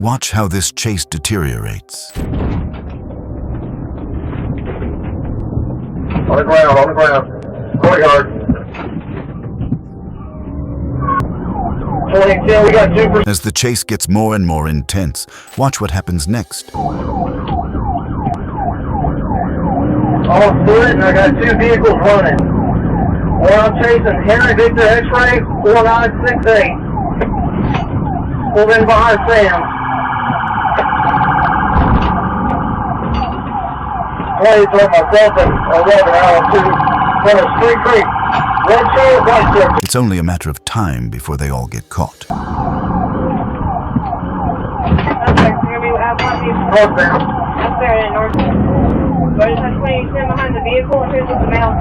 Watch how this chase deteriorates. On the ground. Courtyard. 2010, we got 2%. As the chase gets more and more intense, watch what happens next. All split, and I got 2 vehicles running. One I'm chasing, Henry Victor X-Ray 4968. Pulled in behind Sam. Played for myself and 11 out of 2. From a Street Creek. Red shield, white shield. It's only a matter of time before they all get caught. Okay, so you're gonna be out front of you. Northbound. Up there in North. So I just have 2010 behind the vehicle, and here's the mail.